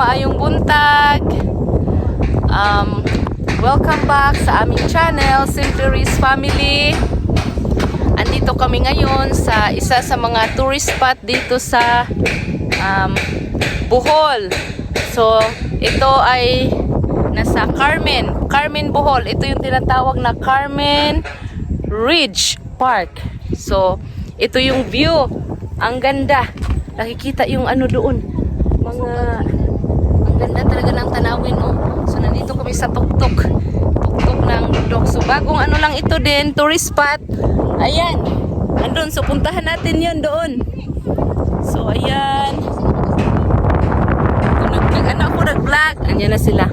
maayong buntag. Welcome back sa aming channel, Simple Riz Family. Andito kami ngayon sa isa sa mga tourist spot dito sa Bohol. So, ito ay nasa Carmen, Bohol. Ito yung tinatawag na Carmen Ridge Park. So, ito yung view. Ang ganda. Nakikita yung ano doon. Ang ganda talaga ng tanawin, oh. So, nandito kami sa tuktok ng bundok. So, bagong ano lang ito din, tourist spot. Ayan. Andun. So, puntahan natin yun doon. So, ayan. Nag-ano ako, nag-vlog. Anyan na sila.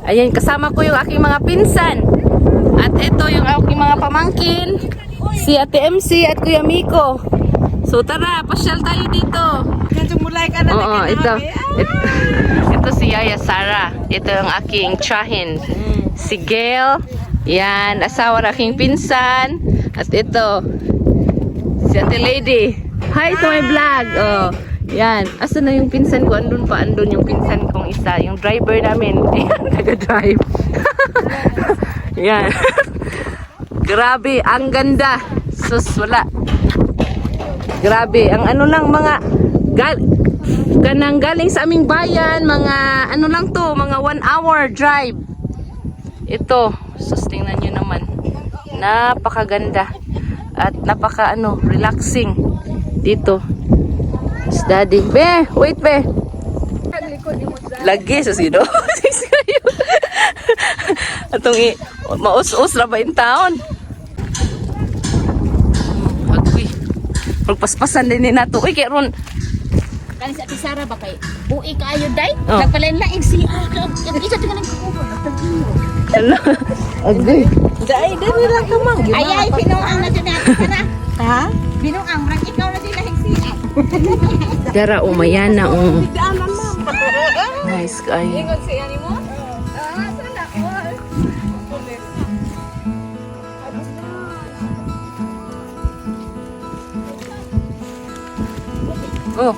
Ayan, kasama ko yung aking mga pinsan. At ito yung aking mga pamangkin. Si Ate MC at Kuya Miko. So, tara, pasyal tayo dito. Oo, ito si Yaya Sara. Ito yung aking tsahin. Si Gail. Yan, asawa ng aking pinsan. At ito, si Ate Lady. Hi to my vlog. Oh, yan. Asa na yung pinsan ko? Andun yung pinsan kong isa. Yung driver namin. Ayan, nag-drive. Yan. Grabe, ang ganda. Sus, wala. Grabe, ang ano lang mga galing sa aming bayan, mga ano lang to, mga 1 hour drive. Ito, sus, tingnan nyo naman. Napakaganda. At napaka relaxing dito. Mas daddy. Be, wait be. Lagi sa sino. Atong maus-us ra ba in town? Agoy. Magpaspasan din ni nato. Uy, kay ron. Kani sa Tisara ba kay buhi kaayo day? Nagpalain lang si isa tingan ng kubo. Hello. Agoy. Day, dili lang kamang. Ay, binuang na dyan natin kana. Ha? Binuang, marang ikaw na din lahing siya. Dara, umayana, Nice guy. Ingon siya ni mo? Sana all. Oh.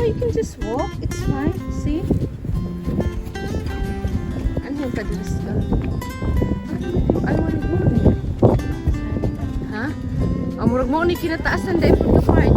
You can just walk. It's fine. See? Ano yung padalas ka? I wanna go there. Ha? Amurag mo ni kinataasan dahil from the part.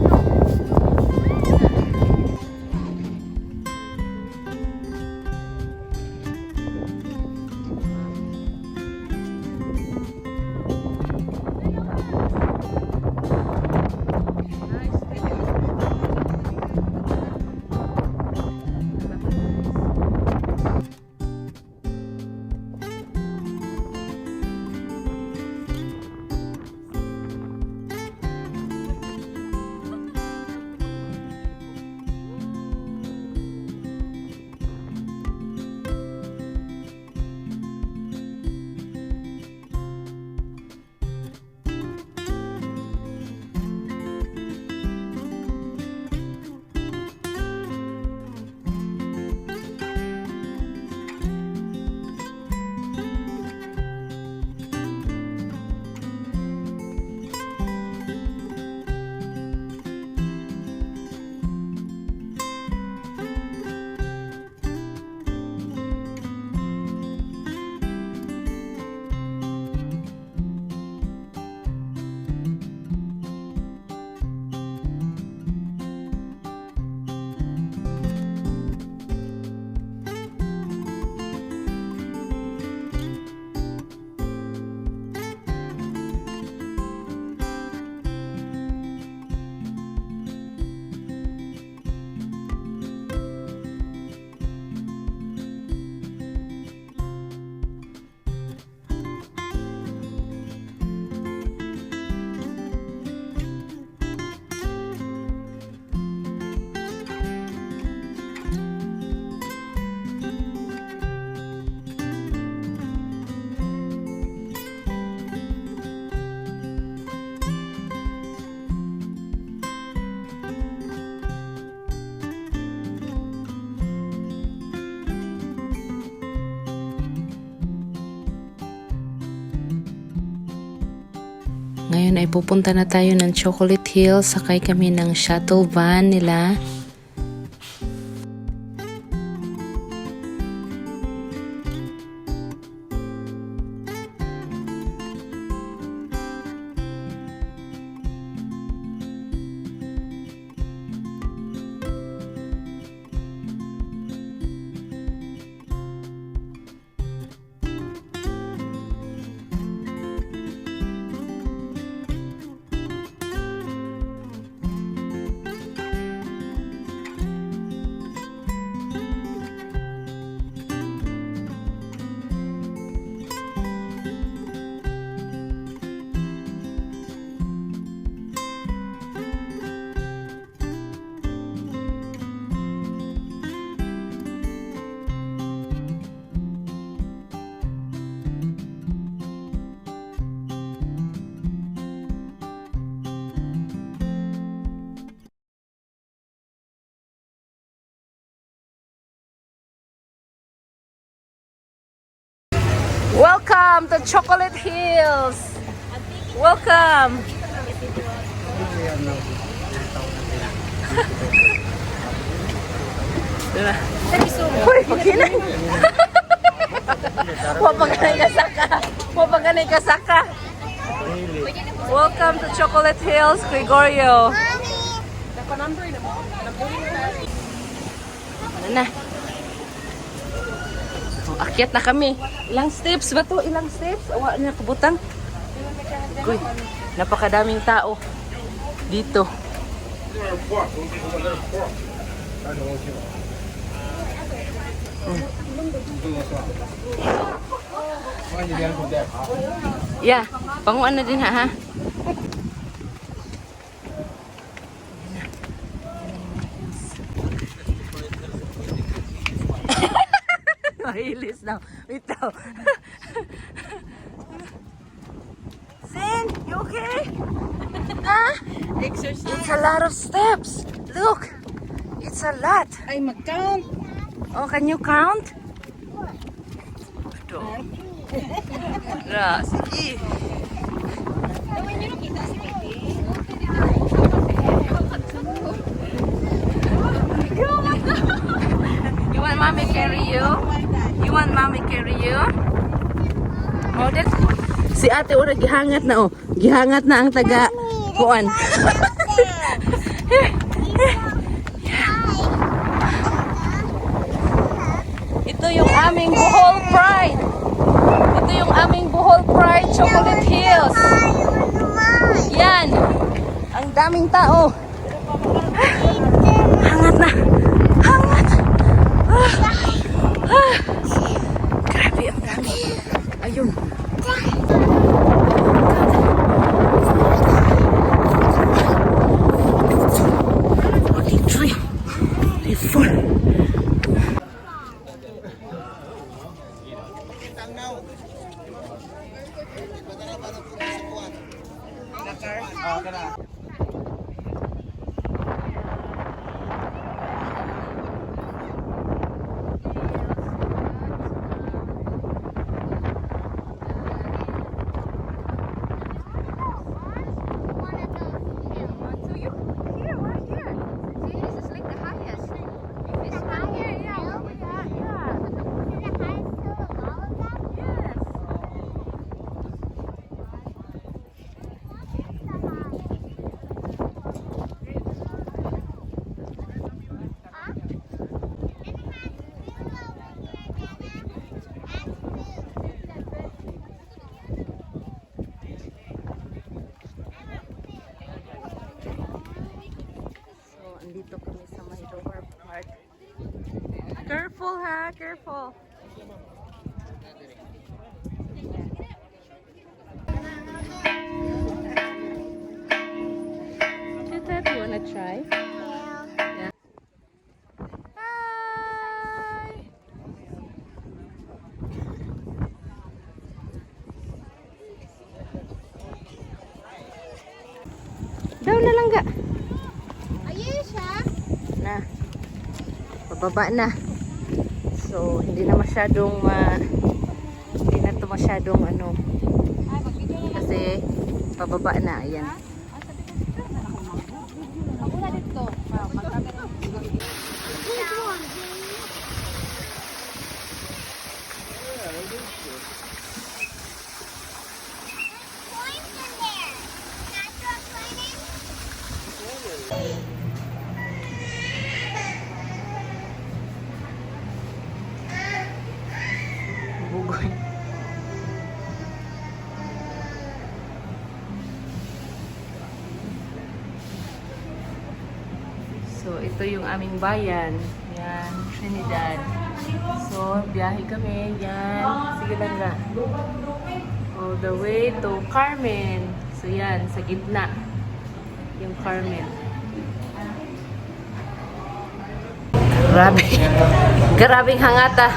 Ngayon ay pupunta na tayo ng Chocolate Hills. Sakay kami ng shuttle van nila. Welcome to Chocolate Hills. Welcome. Uy, pagkinay. Wapaganay ka saka. Welcome to Chocolate Hills, Gregorio. Ano na? Akyat na kami. Ilang steps ba to? Ilang steps? Awa na kabutang. Uy, napakadaming tao dito. Yeah, panguan na din ha. Mahilis na. Wait now. Sin, you okay? Huh? Exercise. It's a lot of steps. Look. It's a lot. Ay, mag-count. Oh, can you count? Ito. Sige. You want mommy carry you? You want mommy carry you? Oh, that. Si ate ora gihangat na oh. Gihangat na ang taga kuan. Ito yung aming Bohol Pride. Ito yung aming Bohol Pride Chocolate Hills. Yan. Ang daming tao. Hangat na. Hangat. Grabe ang dami. Ayun. Dito kami sa may lower part. Careful ha, careful. Tita, do you wanna try? Yeah. Hi! Daw na lang ga. Na pababa na, so hindi na masyadong hindi na to masyadong ano kasi Pababa na, ayan. Bugoy. So, ito yung aming bayan. Yan, Trinidad. So, biyahe kami. Yan. Sige lang na. All the way to Carmen. So, yan. Sa gitna. Yung Carmen. Grabe. Grabing hangata.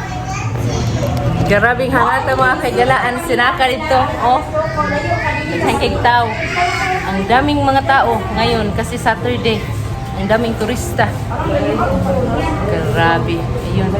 Grabing hangata mga kagalaan. Sinaka dito. Oh. Naghangkig tao. Ang daming mga tao ngayon kasi Saturday. Ang daming turista. Grabe. Ayun.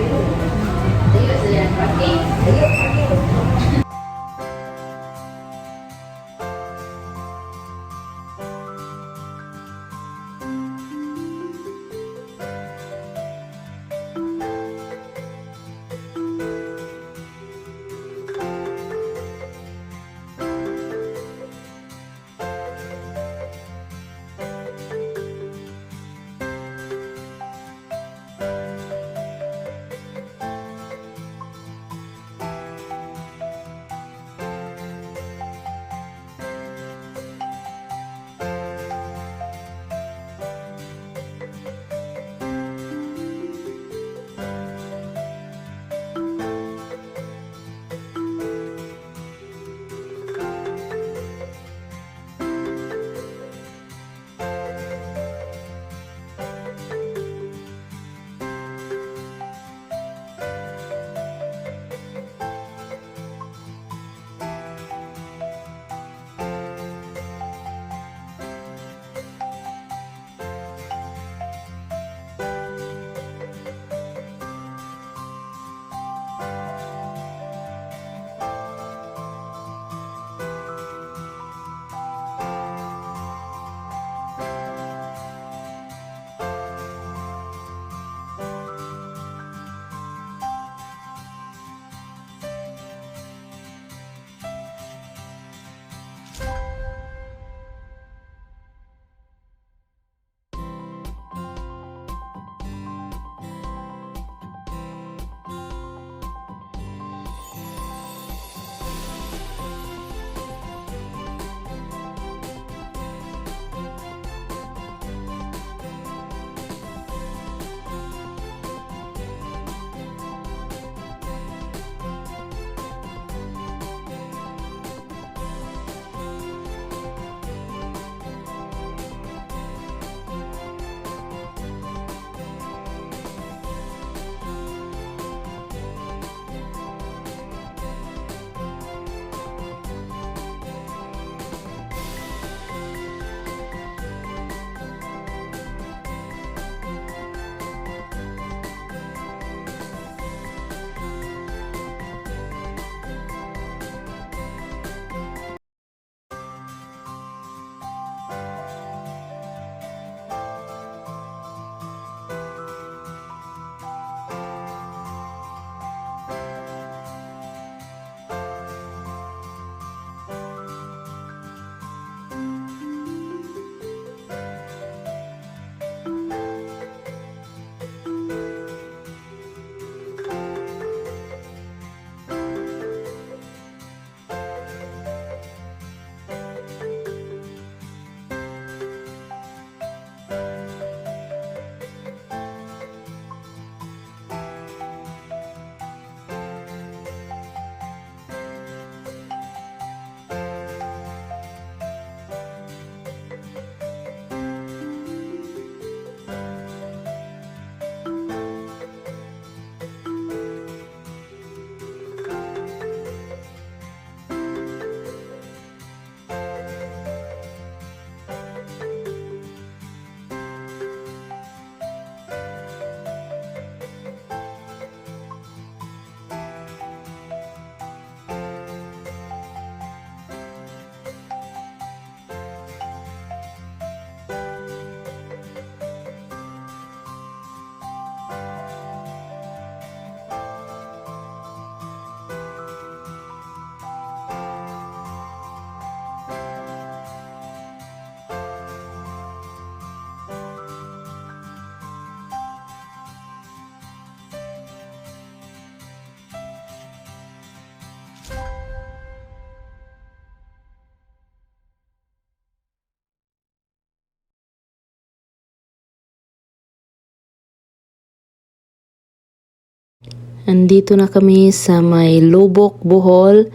Andito na kami sa may Lubok, Bohol.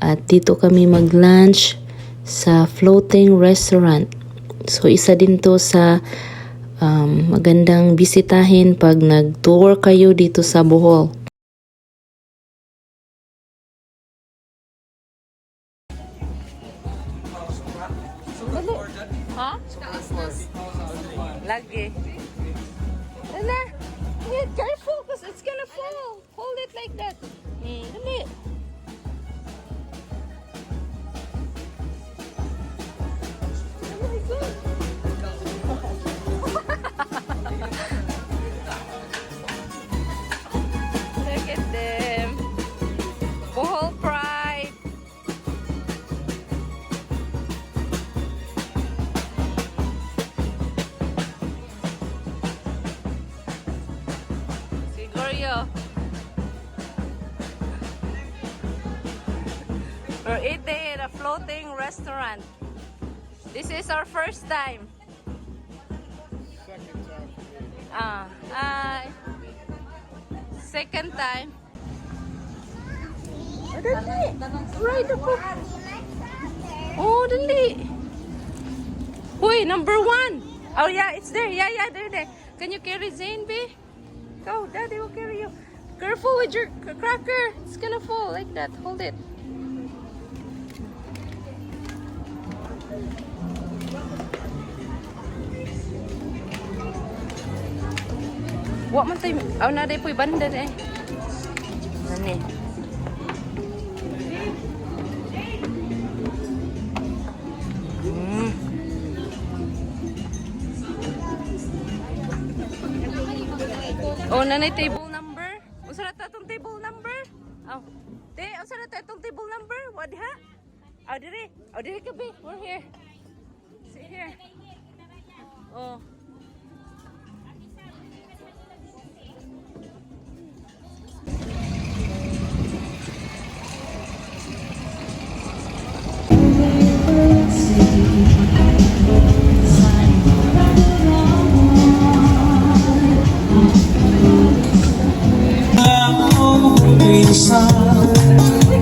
At dito kami mag-lunch sa floating restaurant. So isa din to sa magandang bisitahin pag nag-tour kayo dito sa Bohol. Ha? Lagi. Dala. Yeah, careful because it's gonna fall. Hold it like that. Dali. Oh my God. Look at them. Bohol pride. Si Gloria. We're eating at a floating restaurant. This is our first time. Second time. Oh, dali. Right ako. Oh, dali. Uy, number 1. Oh, yeah, it's there. Yeah, there. Can you carry Zane, B? Go, Daddy will carry you. Careful with your cracker. It's gonna fall like that. Hold it. Wa man tayo. Aw na day po'y banda eh. Nani. Oh, nanay table number. Unsa na ta tong table number? Aw. Te, unsa na ta tong table number? Wa diha? Aw dire. Aw dire ka be. We're here. Sit here. Oh.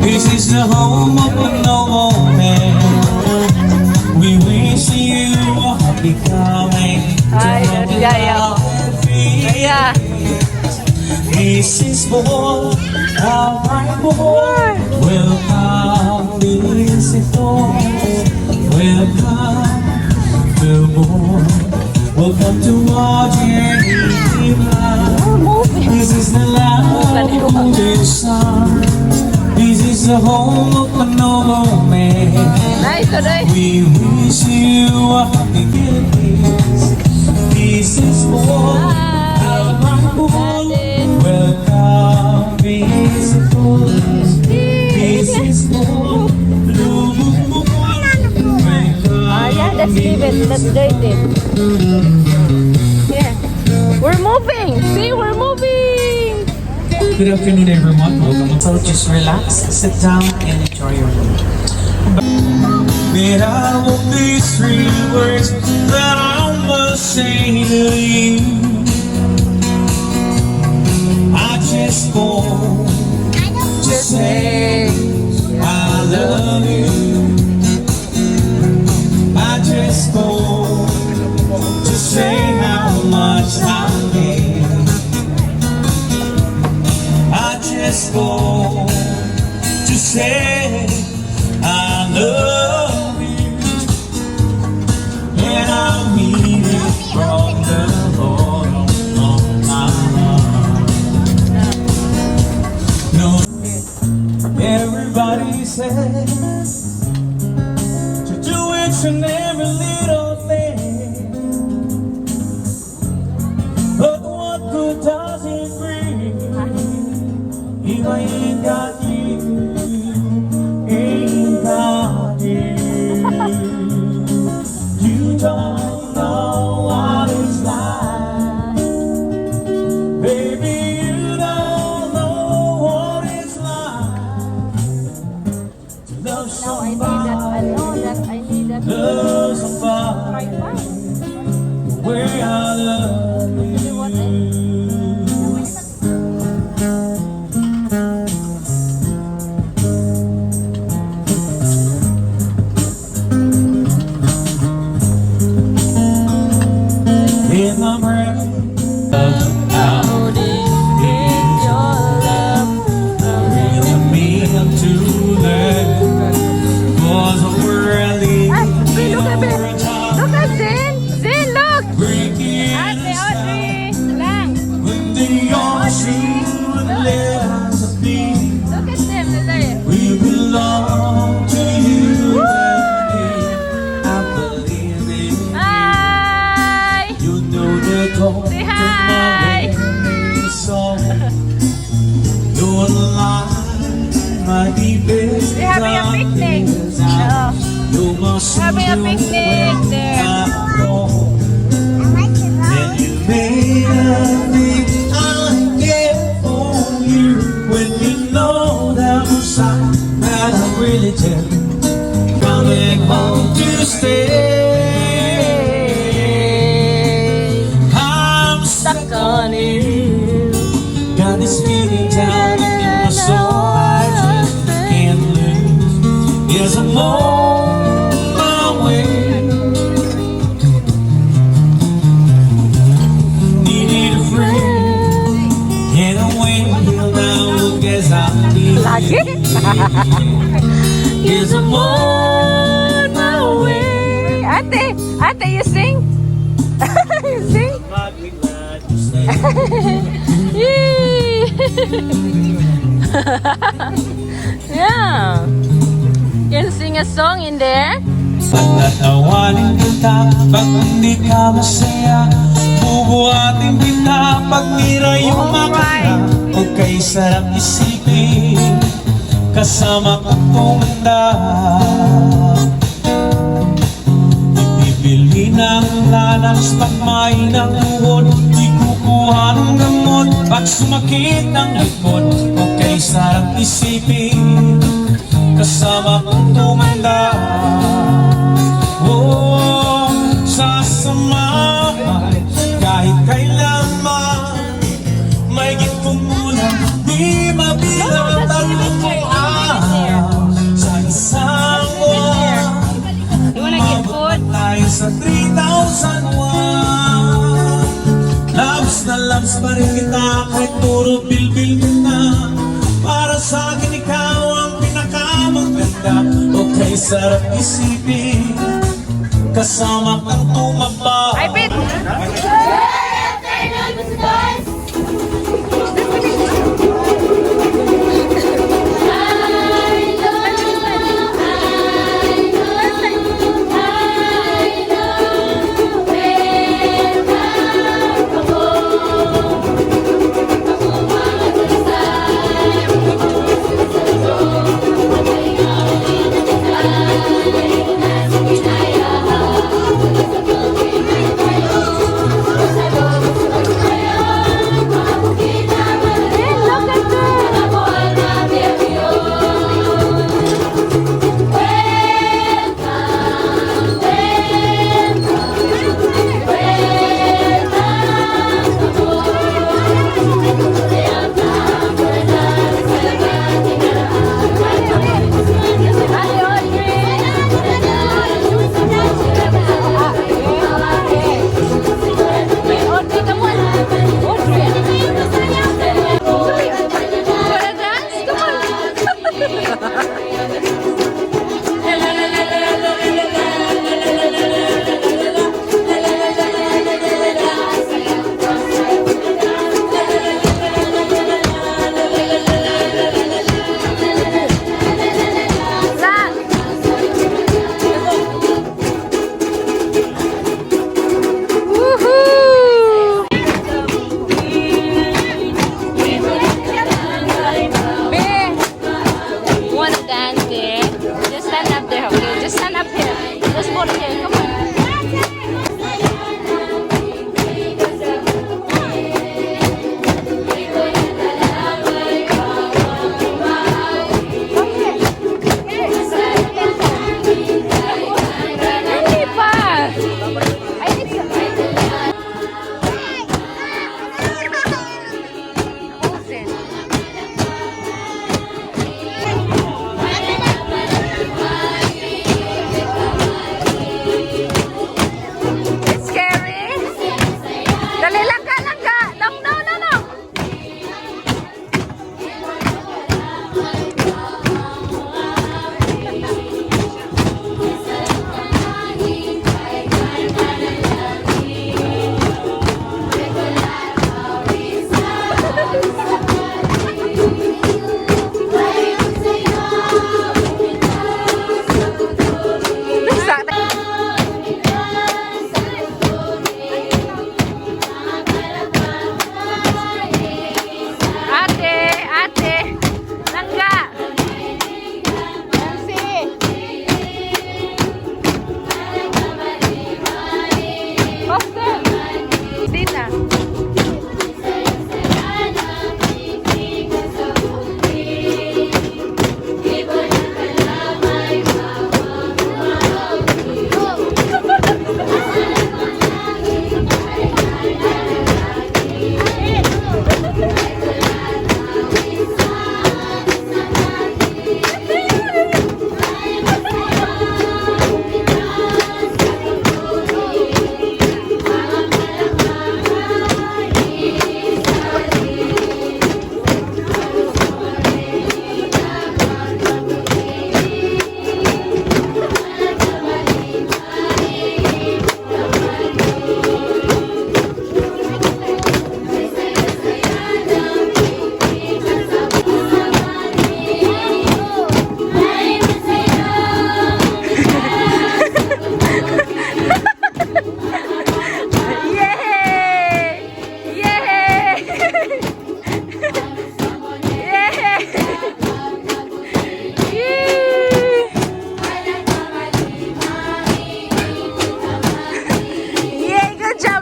This is the home of a noble man. We wish you a happy coming. Ay, yeah. This is for our bright boy. Welcome to Mexico. Welcome to boy. Welcome to our journey. This is the land of the sun. This is the home of a noble man. Nice today. We wish you a happy days. This is for our bright boy. Welcome, beautiful. This is for Lubuk. Yeah, let's leave it. Let's date it. Yeah. We're moving. See, we're moving. Good afternoon, everyone. Welcome. So just relax, sit down, and enjoy your meal. But I want these 3 words that I must say to you. I just want to say I love you. I just want to say how much I care. I just want to say I love you, and I mean it from the bottom of my heart. No, everybody says to do each and every little thing, but what good does it bring if I ain't got you? Ain't got you. You don't know what it's like, baby. You don't know what it's like to love somebody. Love somebody the way I love you. Ate, you sing? You sing? Yay! Yeah. You can sing a song in there? Pagtatawanin kita pag hindi ka masaya, bubuhatin kita pag nira yung makina. Huwag kay sarap isipin, kasama ko tumanda. Ibibili ng lanas pag may nanguhod, di kukuha ng gamot pag sumakit ang likod. Huwag kay sarap isipin, kasama ko tumanda. Oh, sasamahan kahit kailanman, may gitumulan, di mabilang taluan. Sa isang buwan, umabot tayo sa 3,001. Labs na labs pa rin kita kahit puro bilbil mo na. Para sa akin ikaw ang pinakamaganda. Okay, sarap isipin, kasama kang tumaba. Ay, Pete!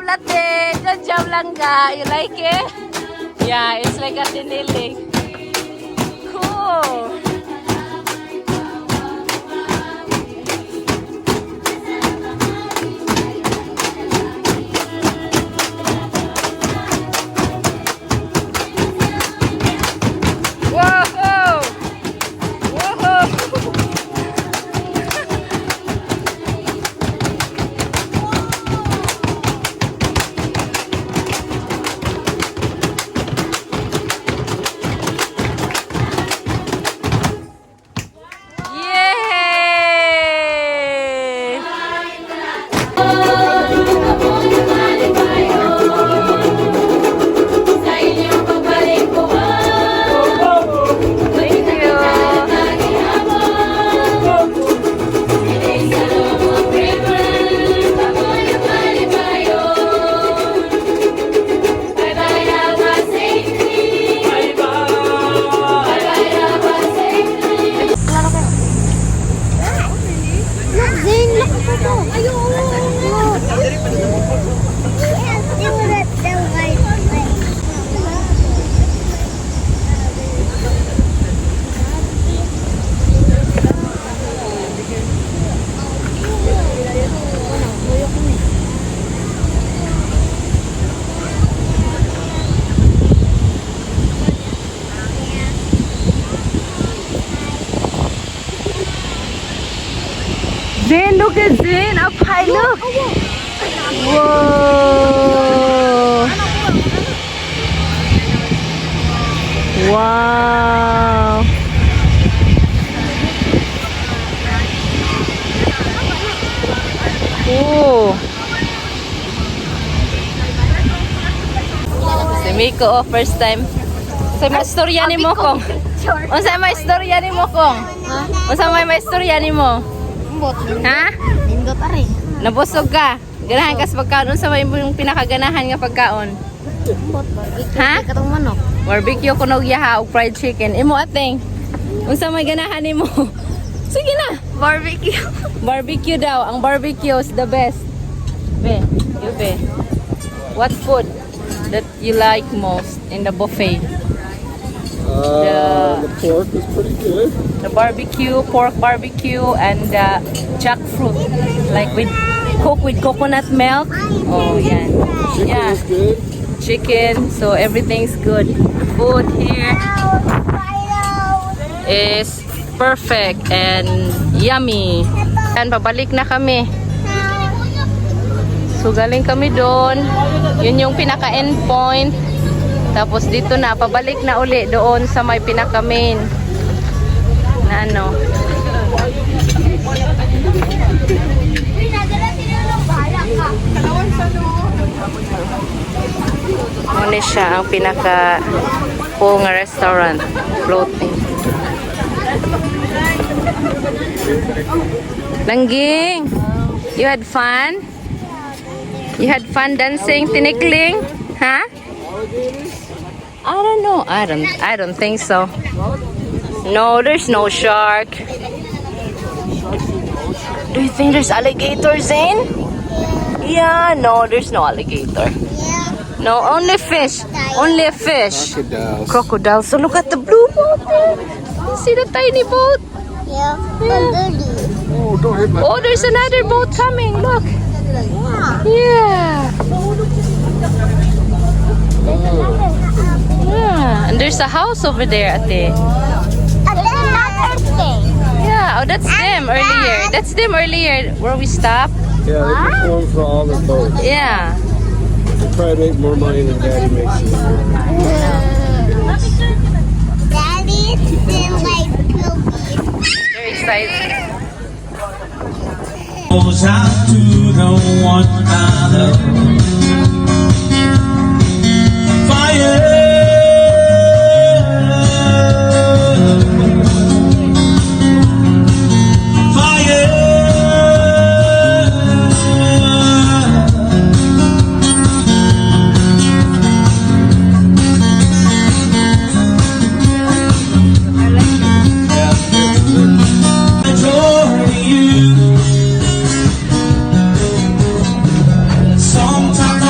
ate. Good job lang ga. You like it? Yeah, it's like a tiniling. Cool. Whoa! Whoa! Yay! Thank you. Zing, look at ito. Ayun. Zane, look at Zane. Up high, look. Whoa. Wow. Oh. Si Miko, oh, first time. Sa may istorya ni mo kong. Unsa may istorya ni mo kong? Unsa may istorya ni mo? Ha? Nindot ari. Nabusog ka. Ganahan ka sa pagkaon. Unsa may yung pinakaganahan nga pagkaon? Ha? Katong manok. Barbecue kunog yaha og fried chicken. Imo ating. Unsa may ganahan nimo? Sige na. Barbecue. Barbecue daw. Ang barbecue is the best. Be, you be. What food that you like most in the buffet? The pork is pretty good. The barbecue, pork barbecue, and jackfruit, like with cook with coconut milk. Oh, yan. Chicken Yeah, is good. chicken. So everything's good. Food here is perfect and yummy. And pabalik na kami. So galing kami doon. Yun yung pinaka-end point. Tapos dito na, pabalik na uli doon sa may pinaka-main na ano. Ano siya, ang pinaka-cool nga restaurant. Floating. Langging, you had fun? You had fun dancing, tinikling? Huh? I don't know. I don't think so. No, there's no shark. Do you think there's alligators in? Yeah, no, there's no alligator. No, only fish. Only a fish. Crocodiles. Crocodiles. So look at the blue boat there. See the tiny boat? Yeah. Oh, don't hit my. Oh, there's another boat coming. Look. Yeah. Yeah. And there's a house over there, Ate. Yeah. Oh, that's them earlier. That's them earlier where we stopped. Yeah, they perform for all the boats. Yeah. They try to make more money than Daddy makes this year. Daddy, them like cookies. Very excited. Goes out to the one I love. Fire. Sometimes I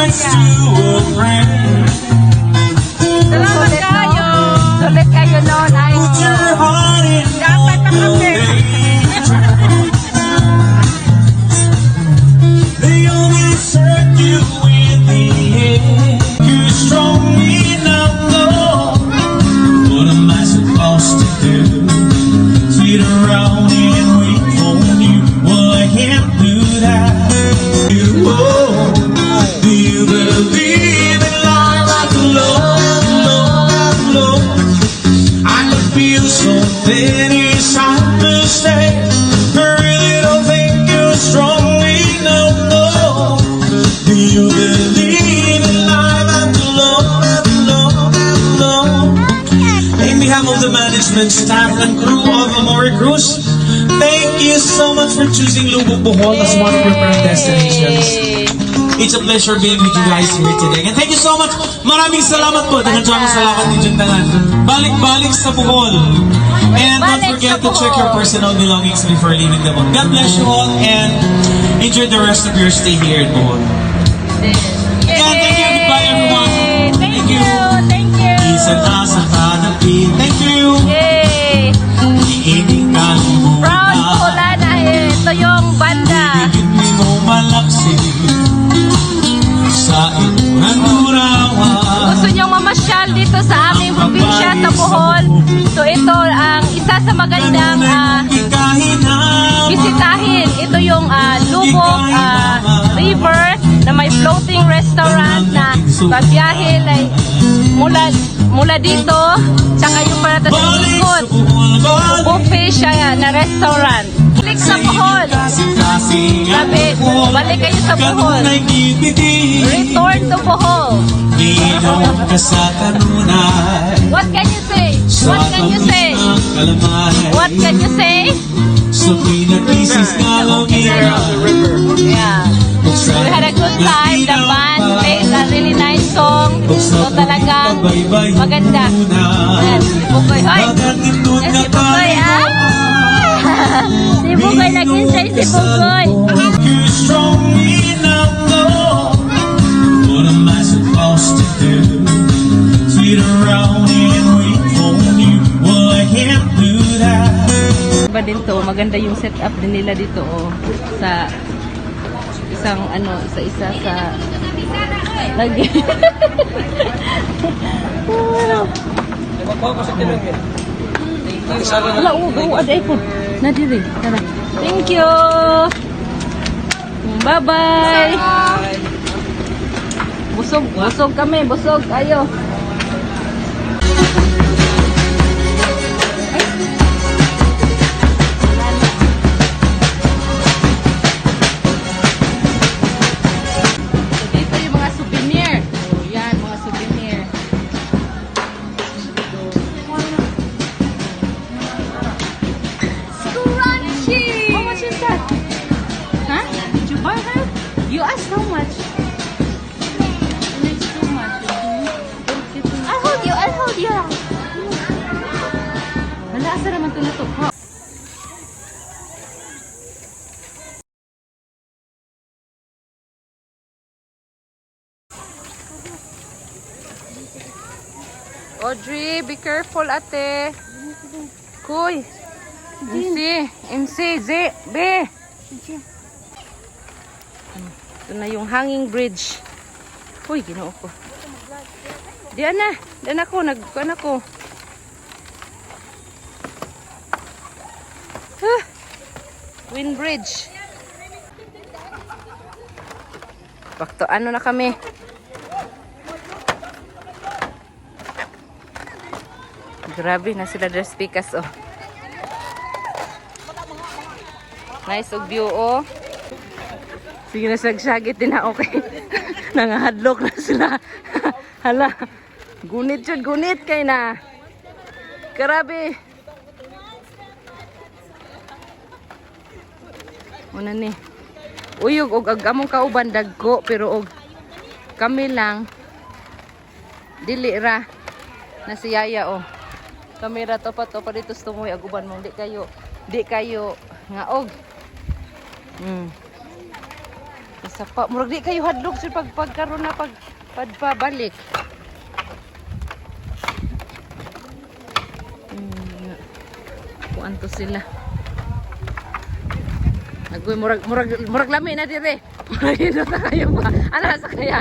advice to a friend. Salamat kayo. Sulit kayo noon. Ay, Put your heart in dapat na kape. they only hurt you in the end. You're strong enough, Lord. What am I supposed to do? Sit around and wait for you? Well, I can't do that. Do you believe in love like love, love, love? I can feel something inside to say. I really don't think you're strong enough, Lord. Do you believe in life after love, after love, after love? In behalf of the management, staff, and crew of Amore Cruise, thank you so much for choosing Lubog Bohol as one of your current destinations. It's a pleasure being with you guys here today. And thank you so much. Maraming salamat po. Daghang salamat din dyan tangan. Balik-balik sa Bohol. And don't forget to check your personal belongings before leaving the Bohol. God bless you all and enjoy the rest of your stay here in Bohol. Again, thank you. Goodbye, everyone. Thank you. Thank you. Isang sa hanapin. Thank you. Yay! Iining kalimutan. Proud po na ito yung banda. Hindi mo malaksi sa inyong urawan. Gusto niyong mamasyal dito sa aming probinsya sa Bohol. So ito ang isa sa magandang bisitahin. Ito yung Lubog River na may floating restaurant na pagbiyahe mula dito tsaka yung para sa likod. Buffet siya na restaurant. Balik sa Bohol. Sabi, balik kayo sa Bohol. Return to Bohol. What can you say? What can you say? What can you say? Yeah. We had a good time. The band played a really nice song. So talaga maganda. Ayan, si Bukoy. Hoy! Ayan, si Bukoy. Si Bukoy, nag-enjoy si Bukoy. You're strong enough, Lord. What am I supposed to do? Sit around and wait for you? Well, I can't do that. Ba din to, maganda yung setup din nila dito sa isang isa-isa sa lagi. Wala, aday po. Nadiri. Tara. Thank you. Bye-bye. Busog kami. Busog. Ayo. Dito yung mga souvenir. Yan, mga souvenir. Crunchy! How much is that? Huh? Did you buy that? You asked how much? It's too much. I'll hold you. Hala, asa naman ito na ito? Audrey, be careful ate. Kuy. MC, Z, B. Ito na yung hanging bridge. Uy, ginoo ko. Diyan ako, nagkuhan ako. Wind bridge. Bakto, ano na kami? Grabe na sila dress pikas oh. Nice og view oh. Sige na sagsagit din na okay. Nangahadlok na sila. Hala. Gunit jud gunit kay na. Grabe. Una ni. Uyog og agamong kauban dagko pero og kami lang dili ra na si Yaya oh. Kamera to pa dito tumoy aguban mo di kayo ngaog. Isa pa, murag di kayo hadlok sir pagkaroon na pagpabalik. Kuan to sila. Agoy murag lami na dire. Murag ino ta kayo ba? Ano sa kaya?